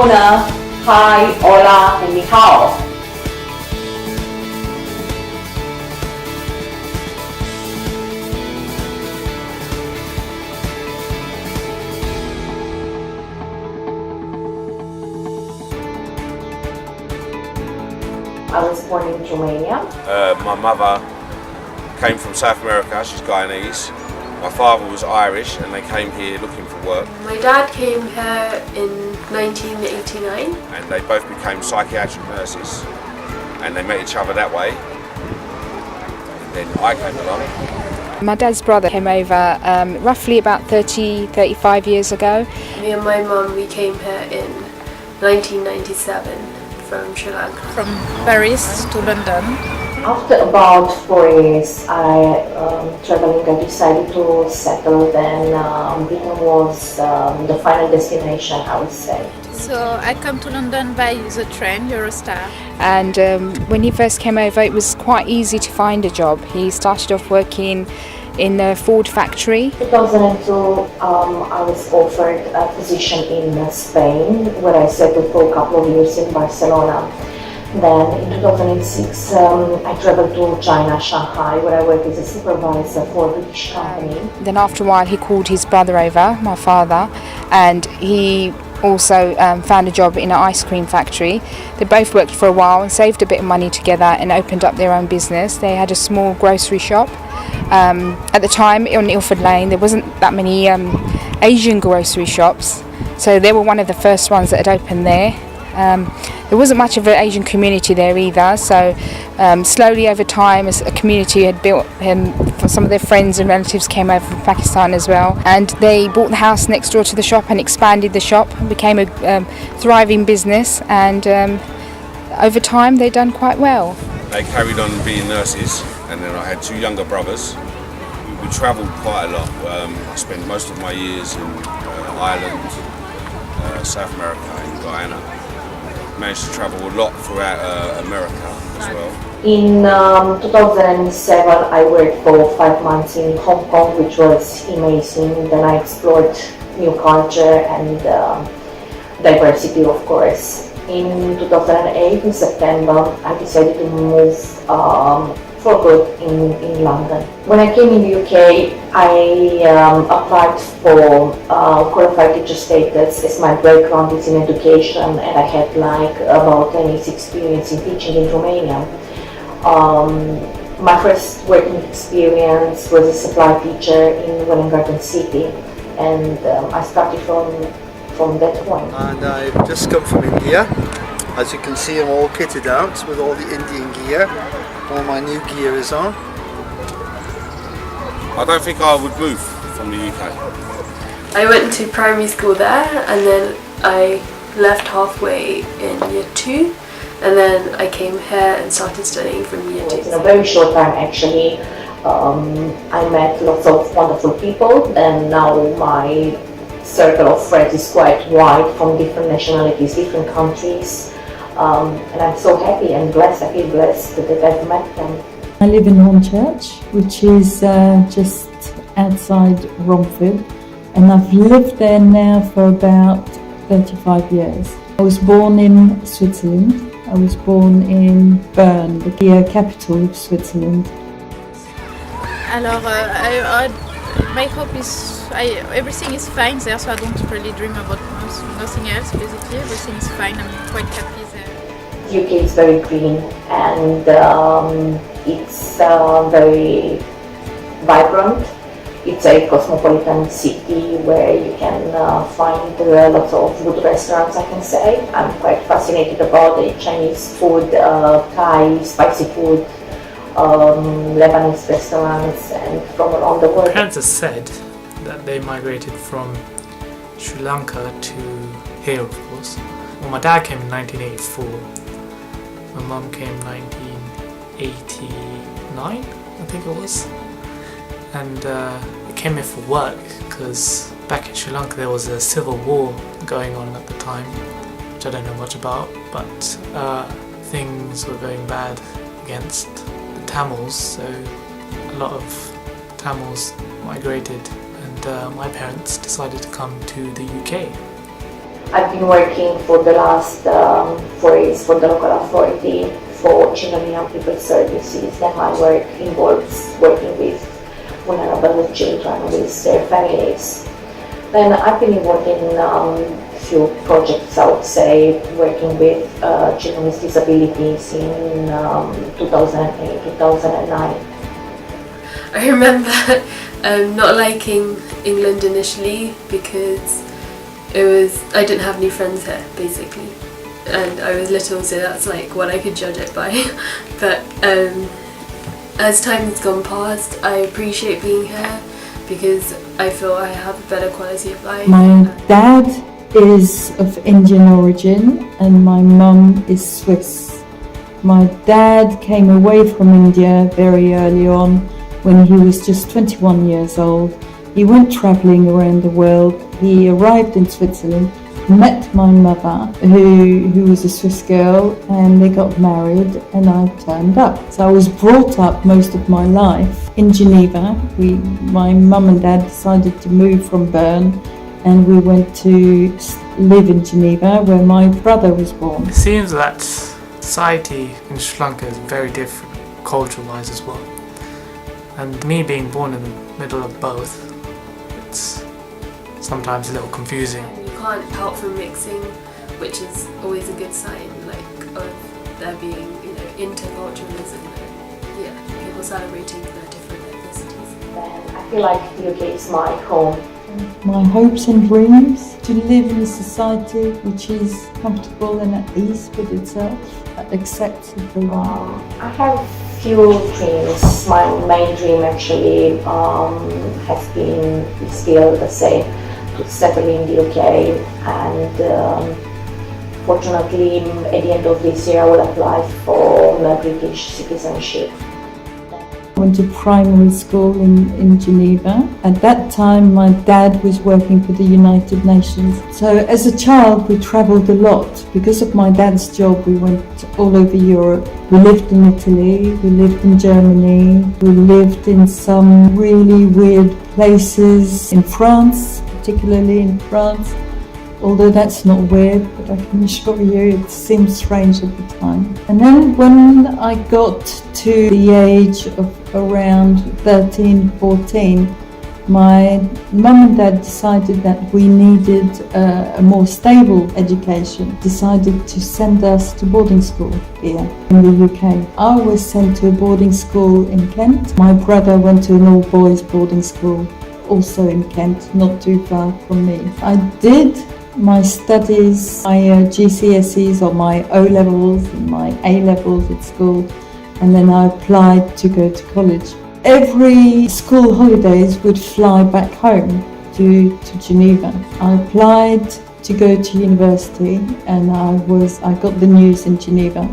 Bona, hi, hola, and ni hao. I was born in Romania. My mother came from South America, she's Guyanese. My father was Irish and they came here looking for work. My dad came here in 1989. And they both became psychiatric nurses and they met each other that way. And then I came along. My dad's brother came over roughly about 35 years ago. Me and my mum, we came here in 1997 from Sri Lanka. From Paris to London. After about 4 years, traveling, I decided to settle. Then Britain was the final destination, I would say. So I come to London by the train, Eurostar. And when he first came over, it was quite easy to find a job. He started off working in the Ford factory. In 2002, I was offered a position in Spain, where I settled for a couple of years in Barcelona. Then in 2006, I traveled to China, Shanghai, where I worked as a supervisor for a British company. Then after a while, he called his brother over, my father, and he also found a job in an ice cream factory. They both worked for a while and saved a bit of money together and opened up their own business. They had a small grocery shop. At the time on Ilford Lane, there wasn't that many Asian grocery shops, so they were one of the first ones that had opened there. There wasn't much of an Asian community there either, so slowly over time as a community had built, some of their friends and relatives came over from Pakistan as well, and they bought the house next door to the shop and expanded the shop and became a thriving business, and over time they'd done quite well. They carried on being nurses and then I had two younger brothers. We travelled quite a lot. I spent most of my years in Ireland, South America and Guyana. Managed to travel a lot throughout America as well. In 2007, I worked for 5 months in Hong Kong, which was amazing. Then I explored new culture and diversity, of course. In 2008, in September, I decided to move for good in London. When I came in the UK, I applied for qualified teacher status, as my background is in education and I had like about 10 years experience in teaching in Romania. My first working experience was a supply teacher in Welwyn Garden City, and I started from that point. And I've just come from India. As you can see, I'm all kitted out with all the Indian gear. All my new gear is on. I don't think I would move from the UK. I went to primary school there, and then I left halfway in year 2, and then I came here and started studying from year 2. In a very short time, actually, I met lots of wonderful people, and now my circle of friends is quite wide, from different nationalities, different countries. And I'm so happy and blessed. I feel blessed that I've met them. I live in Hornchurch, which is just outside Romford, and I've lived there now for about 35 years. I was born in Switzerland. I was born in Bern, the capital of Switzerland. Alors, my hope is everything is fine there, so I don't really dream about nothing else. Basically, everything is fine. I'm quite happy there. UK is very green, and it's very vibrant. It's a cosmopolitan city where you can find lots of good restaurants, I can say. I'm quite fascinated about the Chinese food, Thai, spicy food, Lebanese restaurants, and from around the world. Parents have said that they migrated from Sri Lanka to here, of course. Well, my dad came in 1984. My mum came 1989, I think it was. And they came here for work because back in Sri Lanka there was a civil war going on at the time, which I don't know much about, but things were going bad against the Tamils, so a lot of Tamils migrated, and my parents decided to come to the UK. I've been working for the last 4 years for the local authority for children and young people services. Then my work involves working with vulnerable children, with their families. Then I've been involved in a few projects, I would say, working with children with disabilities in 2008, 2009. I remember not liking England initially because I didn't have any friends here, basically, and I was little, so that's like what I could judge it by. But as time has gone past, I appreciate being here because I feel I have a better quality of life. My dad is of Indian origin and my mum is Swiss. My dad came away from India very early on when he was just 21 years old. He went travelling around the world. He arrived in Switzerland, met my mother, who was a Swiss girl, and they got married, and I turned up. So I was brought up most of my life in Geneva. My mum and dad decided to move from Bern, and we went to live in Geneva, where my brother was born. It seems that society in Sri Lanka is very different, culture-wise as well. And me being born in the middle of both, it's sometimes a little confusing. You can't help from mixing, which is always a good sign, like of there being, interculturalism and people celebrating their different ethnicities. Then I feel like the UK is my home. My hopes and dreams to live in a society which is comfortable and at ease with itself, that accepts everyone. I have few dreams. My main dream actually has been still the same, to settle in the UK, and fortunately at the end of this year I will apply for the British citizenship. I went to primary school in Geneva. At that time my dad was working for the United Nations. So as a child we travelled a lot. Because of my dad's job we went all over Europe. We lived in Italy, we lived in Germany, we lived in some really weird places in France, particularly in France. Although that's not weird, but I can assure you it seemed strange at the time. And then when I got to the age of around 13, 14, my mum and dad decided that we needed a more stable education, decided to send us to boarding school here in the UK. I was sent to a boarding school in Kent. My brother went to an all-boys boarding school, also in Kent, not too far from me. I did my studies, my GCSEs or my O-levels and my A-levels at school, and then I applied to go to college. Every school holidays would fly back home to Geneva. I applied to go to university and I got the news in Geneva.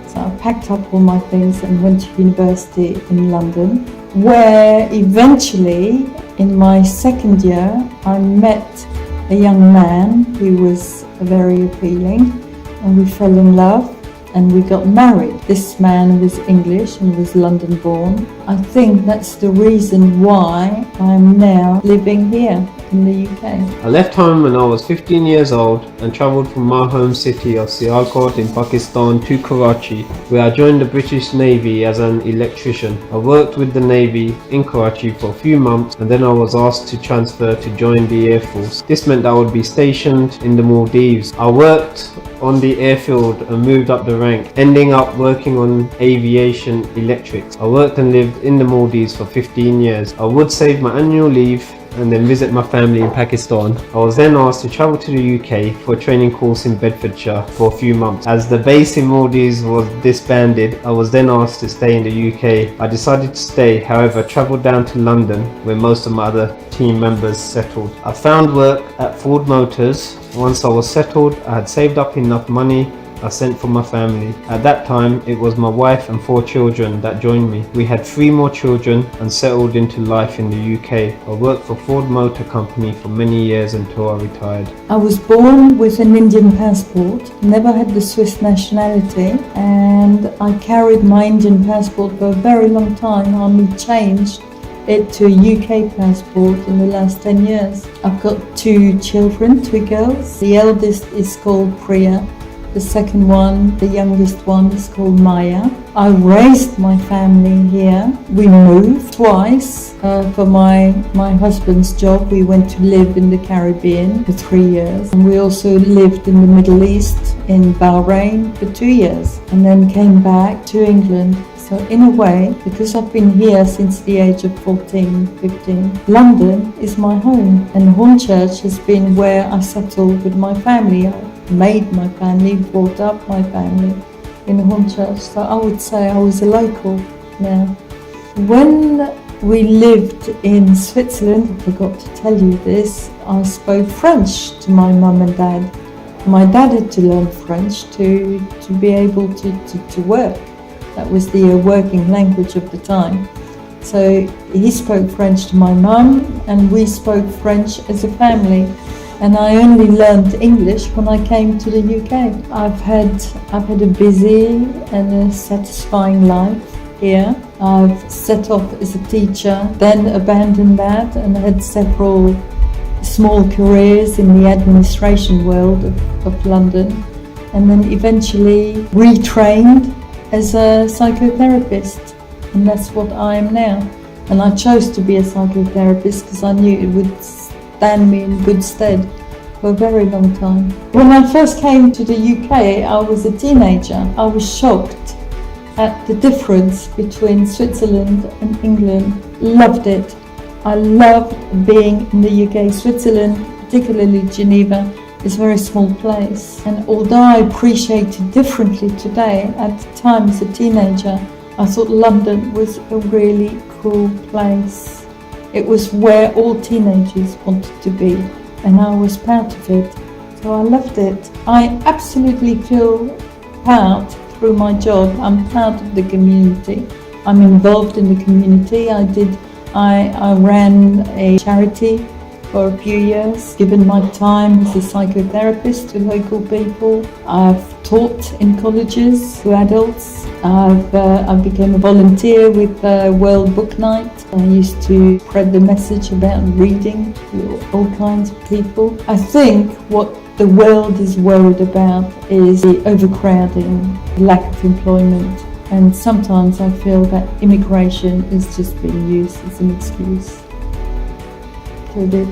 So I packed up all my things and went to university in London, where eventually in my second year I met a young man who was very appealing, and we fell in love and we got married. This man was English and was London born. I think that's the reason why I'm now living here in the UK. I left home when I was 15 years old and travelled from my home city of Sialkot in Pakistan to Karachi, where I joined the British Navy as an electrician. I worked with the Navy in Karachi for a few months and then I was asked to transfer to join the Air Force. This meant I would be stationed in the Maldives. I worked on the airfield and moved up the rank, ending up working on aviation electrics. I worked and lived in the Maldives for 15 years. I would save my annual leave and then visit my family in Pakistan. I was then asked to travel to the UK for a training course in Bedfordshire for a few months. As the base in Maldives was disbanded, I was then asked to stay in the UK. I decided to stay, however, I travelled down to London where most of my other team members settled. I found work at Ford Motors. Once I was settled, I had saved up enough money I sent for my family. At that time, it was my wife and 4 children that joined me. We had 3 more children and settled into life in the UK. I worked for Ford Motor Company for many years until I retired. I was born with an Indian passport, never had the Swiss nationality, and I carried my Indian passport for a very long time. I only changed it to a UK passport in the last 10 years. I've got 2 children, 2 girls. The eldest is called Priya. The second one, the youngest one, is called Maya. I raised my family here. We moved twice for my husband's job. We went to live in the Caribbean for 3 years. And we also lived in the Middle East, in Bahrain, for 2 years. And then came back to England. So in a way, because I've been here since the age of 14, 15, London is my home. And Hornchurch has been where I settled with my family. I made my family, brought up my family in Hornchurch. So I would say I was a local now. When we lived in Switzerland, I forgot to tell you this, I spoke French to my mum and dad. My dad had to learn French to be able to work. That was the working language of the time. So he spoke French to my mum and we spoke French as a family. And I only learned English when I came to the UK. I've had a busy and a satisfying life here. I've set off as a teacher, then abandoned that and had several small careers in the administration world of London. And then eventually retrained as a psychotherapist, and that's what I am now. And I chose to be a psychotherapist because I knew it would stand me in good stead for a very long time. When I first came to the UK, I was a teenager. I was shocked at the difference between Switzerland and England. Loved it. I loved being in the UK. Switzerland, particularly Geneva, is a very small place. And although I appreciate it differently today, at the time as a teenager, I thought London was a really cool place. It was where all teenagers wanted to be, and I was part of it. So I loved it. I absolutely feel proud through my job. I'm part of the community. I'm involved in the community. I ran a charity for a few years, given my time as a psychotherapist to local people. I've taught in colleges to adults. I became a volunteer with World Book Night. I used to spread the message about reading to all kinds of people. I think what the world is worried about is the overcrowding, lack of employment, and sometimes I feel that immigration is just being used as an excuse.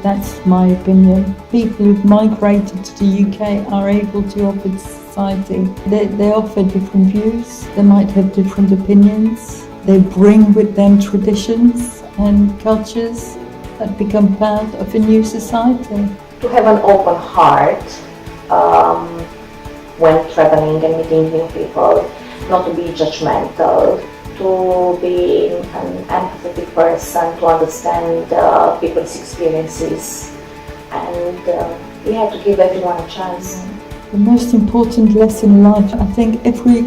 That's my opinion. People who've migrated to the UK are able to offer to society. They offer different views, they might have different opinions, they bring with them traditions and cultures that become part of a new society. To have an open heart when traveling and meeting new people, not to be judgmental, to be an empathetic person, to understand people's experiences, and we have to give everyone a chance. The most important lesson in life, I think every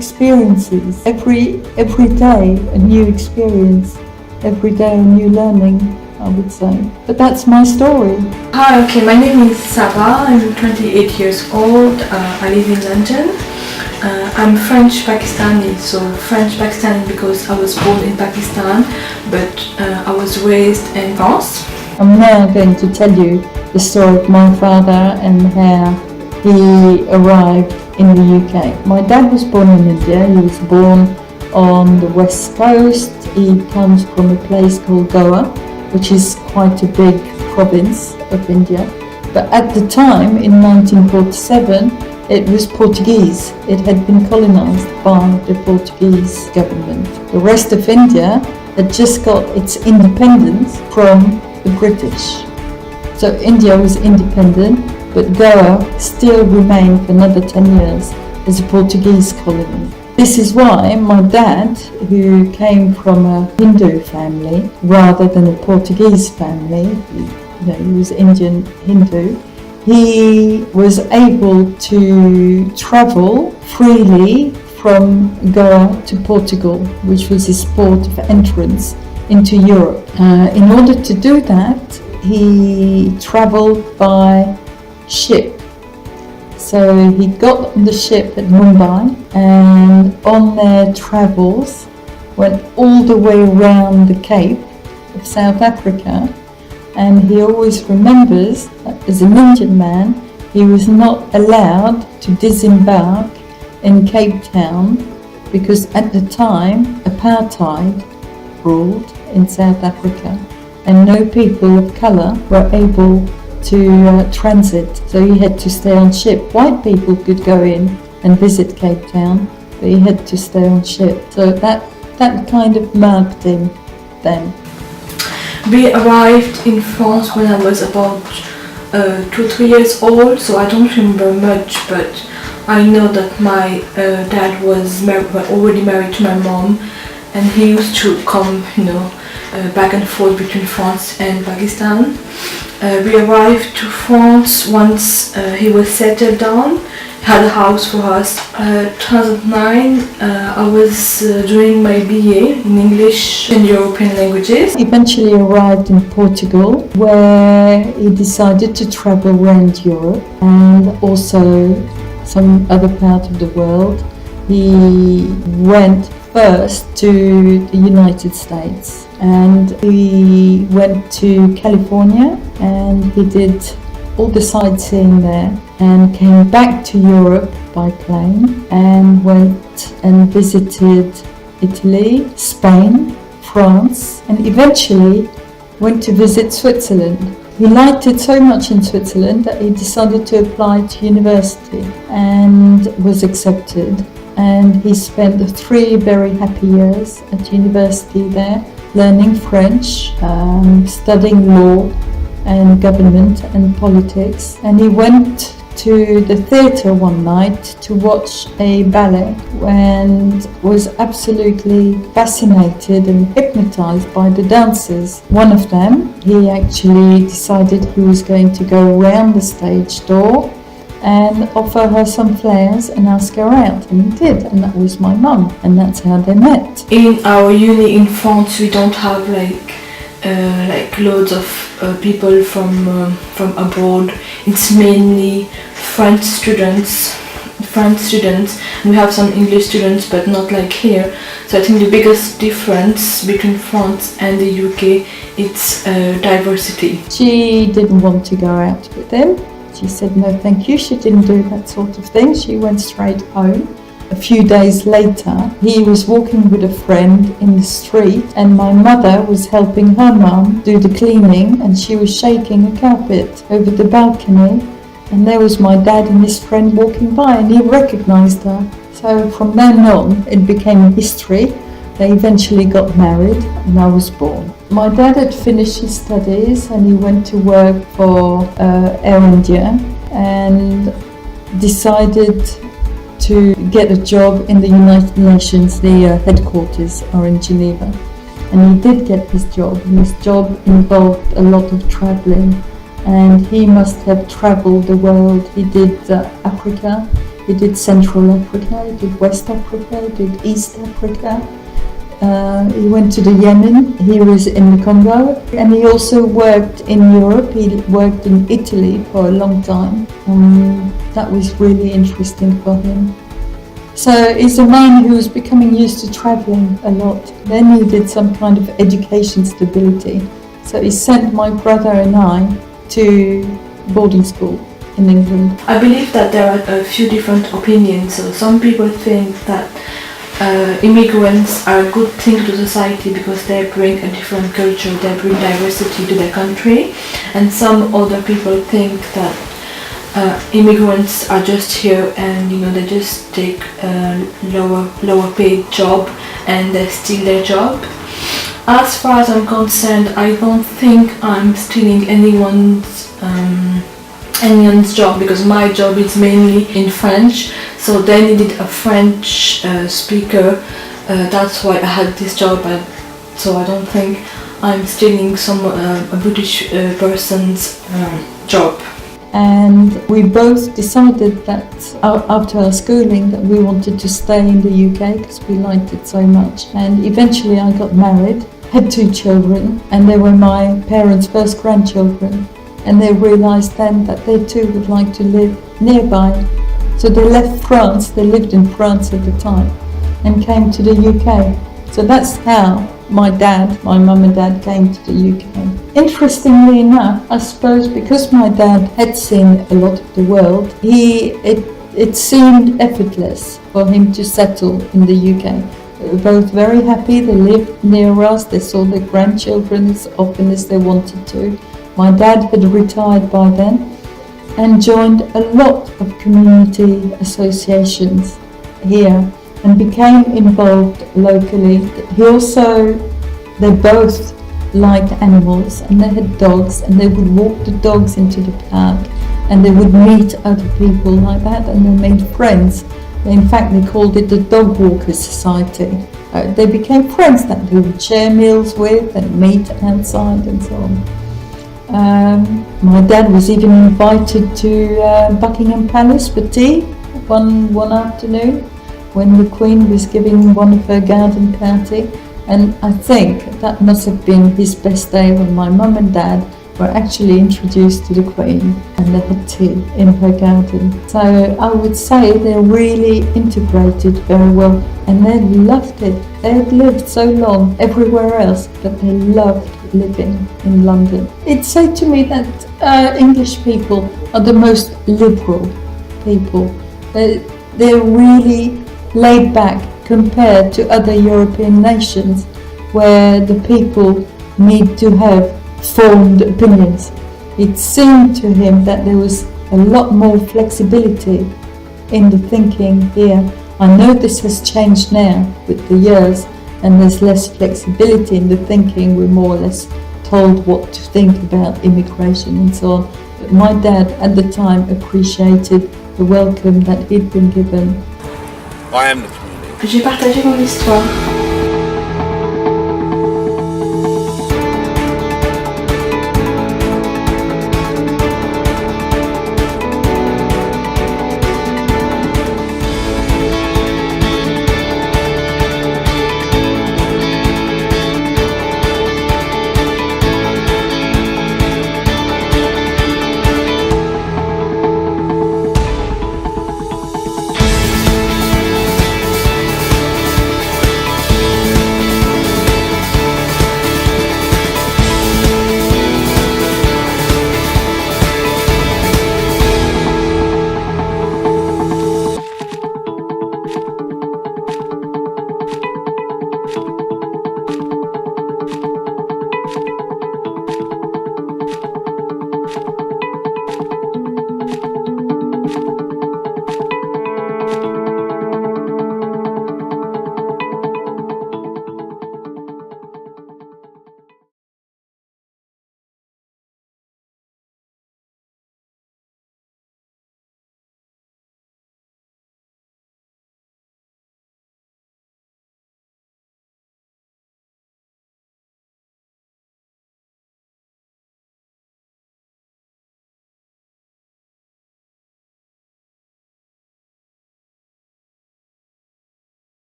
day a new experience, every day a new learning, I would say. But that's my story. Hi, okay, my name is Saba, I'm 28 years old, I live in London. I'm French Pakistani, so French Pakistani because I was born in Pakistan, but I was raised in France. I'm now going to tell you the story of my father and how he arrived in the UK. My dad was born in India. He was born on the west coast. He comes from a place called Goa, which is quite a big province of India. But at the time, in 1947, it was Portuguese. It had been colonized by the Portuguese government. The rest of India had just got its independence from the British. So India was independent, but Goa still remained for another 10 years as a Portuguese colony. This is why my dad, who came from a Hindu family rather than a Portuguese family, he was Indian Hindu, he was able to travel freely from Goa to Portugal, which was his port of entrance into Europe. In order to do that, he travelled by ship. So he got on the ship at Mumbai and on their travels went all the way around the Cape of South Africa, and he always remembers that as an Indian man, he was not allowed to disembark in Cape Town because at the time apartheid ruled in South Africa and no people of colour were able to transit, so he had to stay on ship. White people could go in and visit Cape Town, but he had to stay on ship. So that kind of marked him then. We arrived in France when I was about 2 or 3 years old, so I don't remember much, but I know that my dad was already married to my mom, and he used to come, back and forth between France and Pakistan. We arrived to France once he was settled down, had a house for us. 2009 I was doing my BA in English and European languages. He eventually arrived in Portugal, where he decided to travel around Europe and also some other part of the world. He went first to the United States, and he went to California and he did all the sightseeing there and came back to Europe by plane and went and visited Italy, Spain, France, and eventually went to visit Switzerland. He liked it so much in Switzerland that he decided to apply to university and was accepted. And he spent 3 very happy years at university there, learning French, studying law and government and politics. And he went to the theatre one night to watch a ballet and was absolutely fascinated and hypnotized by the dancers. One of them, he actually decided he was going to go around the stage door and offer her some flowers and ask her out, and he did, and that was my mum, and that's how they met. In our uni in France, we don't have like loads of people from abroad. It's mainly French students. We have some English students, but not like here. So I think the biggest difference between France and the UK, it's diversity. She didn't want to go out with him. She said no thank you, she didn't do that sort of thing. She went straight home. A few days later, he was walking with a friend in the street and my mother was helping her mum do the cleaning and she was shaking a carpet over the balcony, and there was my dad and his friend walking by and he recognized her. So from then on, it became history. They eventually got married and I was born. My dad had finished his studies and he went to work for Air India and decided to get a job in the United Nations. The headquarters are in Geneva. And he did get his job, and his job involved a lot of travelling. And he must have travelled the world. He did Africa, he did Central Africa, he did West Africa, he did East Africa. He went to the Yemen, he was in the Congo, and he also worked in Europe. He worked in Italy for a long time. That was really interesting for him. So he's a man who was becoming used to travelling a lot. Then he did some kind of education stability. So he sent my brother and I to boarding school in England. I believe that there are a few different opinions. So some people think that immigrants are a good thing to society because they bring a different culture, they bring diversity to their country, and some other people think that immigrants are just here and they just take a lower paid job and they steal their job. As far as I'm concerned, I don't think I'm stealing anyone's job because my job is mainly in French, so they needed a French speaker. That's why I had this job, so I don't think I'm stealing a British person's job. And we both decided that after our schooling that we wanted to stay in the UK because we liked it so much. And eventually I got married, had 2 children, and they were my parents' first grandchildren. And they realised then that they too would like to live nearby. So they left France, they lived in France at the time, and came to the UK. So that's how my mum and dad came to the UK. Interestingly enough, I suppose because my dad had seen a lot of the world, it seemed effortless for him to settle in the UK. They were both very happy, they lived near us, they saw their grandchildren as often as they wanted to. My dad had retired by then and joined a lot of community associations here and became involved locally. They both liked animals and they had dogs, and they would walk the dogs into the park and they would meet other people like that, and they made friends. In fact, they called it the Dog Walkers Society. They became friends that they would share meals with and meet outside and so on. My dad was even invited to Buckingham Palace for tea one afternoon when the Queen was giving one of her garden party, and I think that must have been his best day when my mum and dad were actually introduced to the Queen and they had tea in her garden. So I would say they really integrated very well, and they loved it. They had lived so long everywhere else, but they loved living in London. It said to me that English people are the most liberal people. They're really laid back compared to other European nations where the people need to have formed opinions. It seemed to him that there was a lot more flexibility in the thinking here. I know this has changed now with the years, and there's less flexibility in the thinking. We're more or less told what to think about immigration and so on. But my dad at the time appreciated the welcome that he'd been given. I am the community. J'ai partagé mon histoire